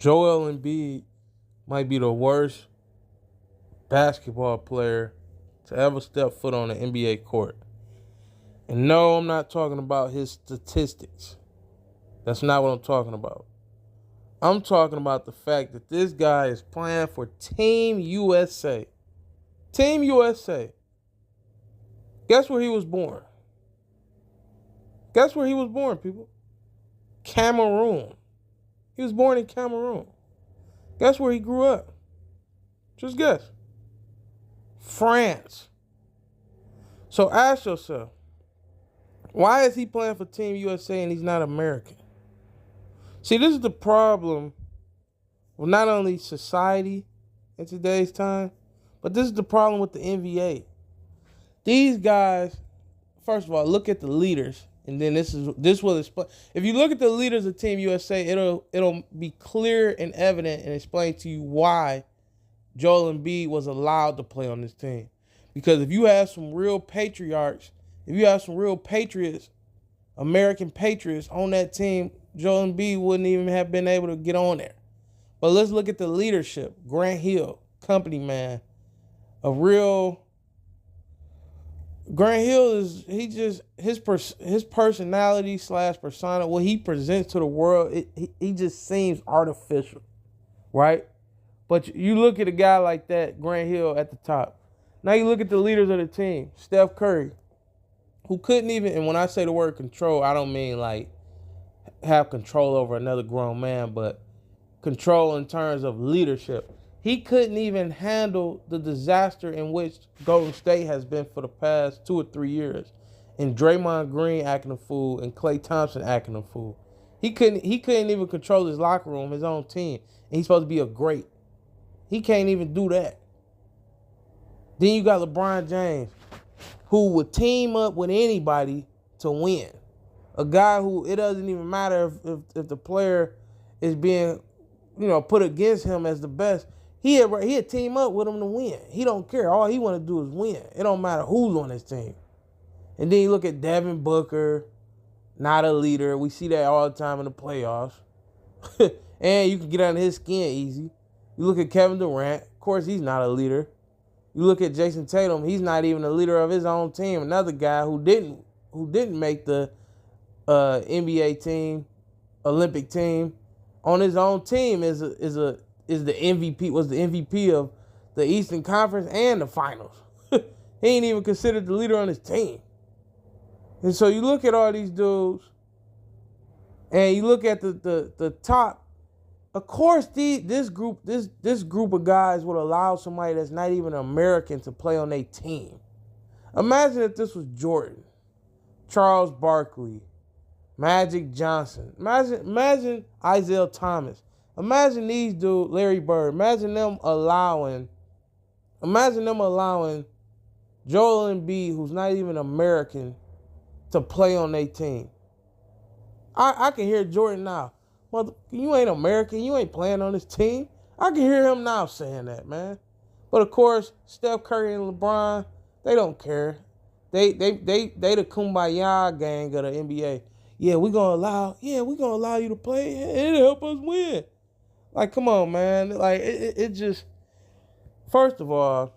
Joel Embiid might be the worst basketball player to ever step foot on an NBA court. And no, I'm not talking about his statistics. That's not what I'm talking about. I'm talking about the fact that this guy is playing for Team USA. Team USA. Guess where he was born? Guess where he was born, people? Cameroon. He was born in Cameroon. Guess where he grew up? Just guess. France. So ask yourself, why is he playing for Team USA and he's not American? See, this is the problem with not only society in today's time, but this is the problem with the NBA. These guys, first of all, look at the leaders, and then this will explain. If you look at the leaders of Team USA, it'll be clear and evident and explain to you why Joel Embiid was allowed to play on this team. Because if you have some real patriarchs, if you have some real patriots, American patriots on that team, Joel Embiid wouldn't even have been able to get on there. But let's look at the leadership. Grant Hill, company man, Grant Hill is his personality / persona, what he presents to the world, he just seems artificial, right? But you look at a guy like that, Grant Hill at the top. Now you look at the leaders of the team, Steph Curry, who couldn't even, and when I say the word control, I don't mean like have control over another grown man, but control in terms of leadership. He couldn't even handle the disaster in which Golden State has been for the past 2 or 3 years. And Draymond Green acting a fool and Klay Thompson acting a fool. He couldn't even control his locker room, his own team. And he's supposed to be a great. He can't even do that. Then you got LeBron James, who would team up with anybody to win. A guy who, it doesn't even matter if the player is being, put against him as the best. He'd team up with him to win. He don't care. All he want to do is win. It don't matter who's on his team. And then you look at Devin Booker, not a leader. We see that all the time in the playoffs. And you can get under his skin easy. You look at Kevin Durant. Of course, he's not a leader. You look at Jason Tatum. He's not even a leader of his own team. Another guy who didn't make the NBA team, Olympic team, on his own team is the MVP, was the MVP of the Eastern Conference and the Finals. He ain't even considered the leader on his team. And so you look at all these dudes, and you look at the top. Of course, this group of guys would allow somebody that's not even American to play on their team. Imagine if this was Jordan, Charles Barkley, Magic Johnson. Imagine Isaiah Thomas. Imagine these dudes, Larry Bird. Imagine them allowing Joel Embiid, who's not even American, to play on their team. I can hear Jordan now. Mother, you ain't American. You ain't playing on this team. I can hear him now saying that, man. But of course, Steph Curry and LeBron, they don't care. They the kumbaya gang of the NBA. Yeah, we're gonna allow you to play. It'll help us win. Like, come on, man. Like, it just, first of all,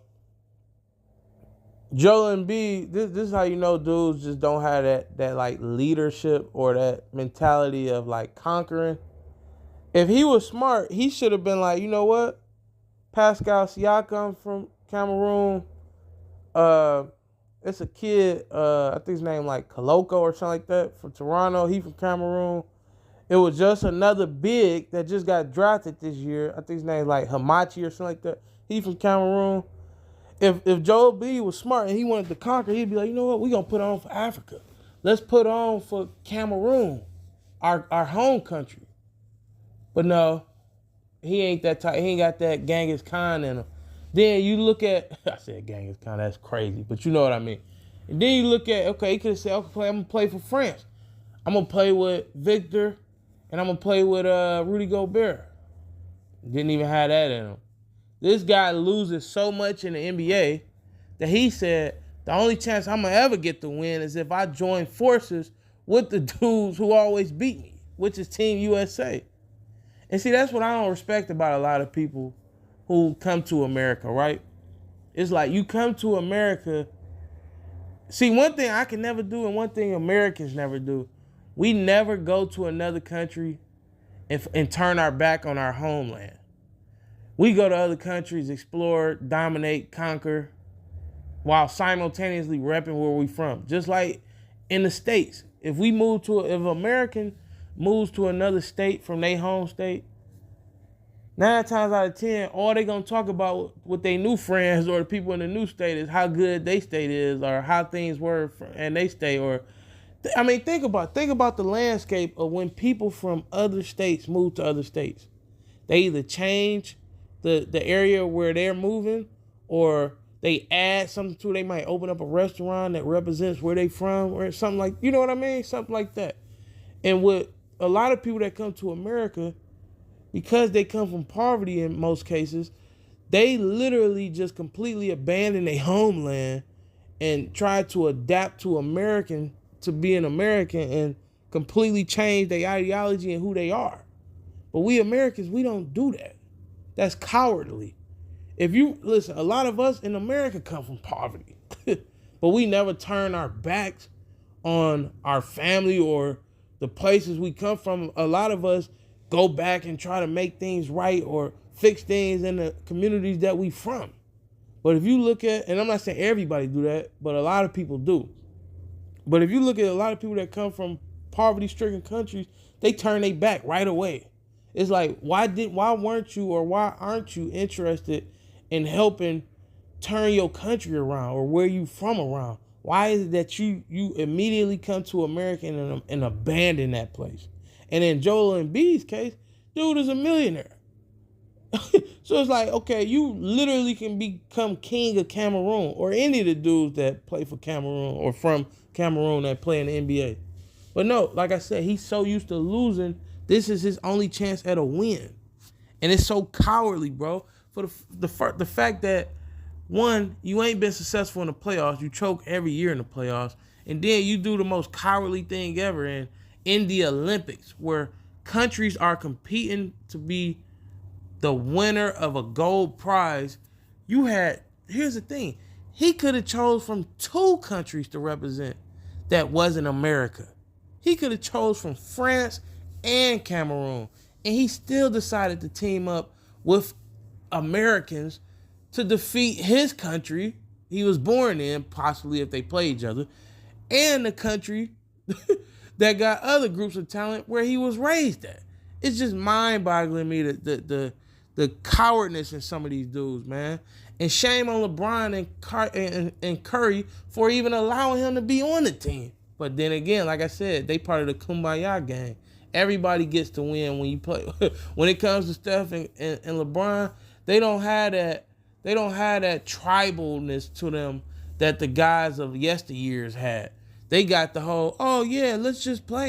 Joel Embiid, this is how you know dudes just don't have that like leadership or that mentality of like conquering. If he was smart, he should have been like, you know what? Pascal Siakam from Cameroon. It's a kid, I think his name like Koloko or something like that, from Toronto. He from Cameroon. It was just another big that just got drafted this year. I think his name like Hamachi or something like that. He from Cameroon. If Joel B was smart and he wanted to conquer, he'd be like, you know what, we're going to put on for Africa. Let's put on for Cameroon, our home country. But no, he ain't that type. He ain't got that Genghis Khan in him. Then you look at, I said Genghis Khan, that's crazy, but you know what I mean. And then you look at, okay, he could have said, okay, I'm going to play for France. I'm going to play with Victor, and I'm going to play with Rudy Gobert. Didn't even have that in him. This guy loses so much in the NBA that he said, the only chance I'm going to ever get to win is if I join forces with the dudes who always beat me, which is Team USA. And see, that's what I don't respect about a lot of people who come to America, right? It's like you come to America. See, one thing I can never do and one thing Americans never do, we never go to another country and turn our back on our homeland. We go to other countries, explore, dominate, conquer, while simultaneously repping where we from. Just like in the States, if an American moves to another state from their home state, 9 times out of 10, all they gonna talk about with their new friends or the people in the new state is how good they state is or how things were and they state. Or, I mean, think about the landscape of when people from other states move to other states. They either change the area where they're moving, or they add something to it. They might open up a restaurant that represents where they from, or something like, you know what I mean? Something like that. And with a lot of people that come to America, because they come from poverty in most cases, they literally just completely abandon their homeland and try to adapt to be an American and completely change their ideology and who they are. But we Americans, we don't do that. That's cowardly. If you listen, a lot of us in America come from poverty, but we never turn our backs on our family or the places we come from. A lot of us go back and try to make things right or fix things in the communities that we from. But if you look at, and I'm not saying everybody do that, but a lot of people do. But if you look at a lot of people that come from poverty-stricken countries, they turn their back right away. It's like, why weren't you or why aren't you interested in helping turn your country around or where you from around? Why is it that you immediately come to America and abandon that place? And in Joel Embiid's case, dude is a millionaire. So it's like, okay, you literally can become king of Cameroon or any of the dudes that play for Cameroon or from Cameroon that play in the NBA. But no, like I said, he's so used to losing. This is his only chance at a win. And it's so cowardly, bro. For the fact that, one, you ain't been successful in the playoffs. You choke every year in the playoffs. And then you do the most cowardly thing ever in the Olympics, where countries are competing to be the winner of a gold prize. Here's the thing. He could have chose from 2 countries to represent that wasn't America. He could have chose from France and Cameroon. And he still decided to team up with Americans to defeat his country he was born in, possibly if they play each other, and the country that got other groups of talent where he was raised at. It's just mind-boggling me the cowardness in some of these dudes, man. And shame on LeBron and Curry for even allowing him to be on the team. But then again, like I said, they part of the Kumbaya gang. Everybody gets to win when you play. When it comes to Steph and LeBron, they don't have that tribalness to them that the guys of yesteryears had. They got the whole, oh yeah, let's just play.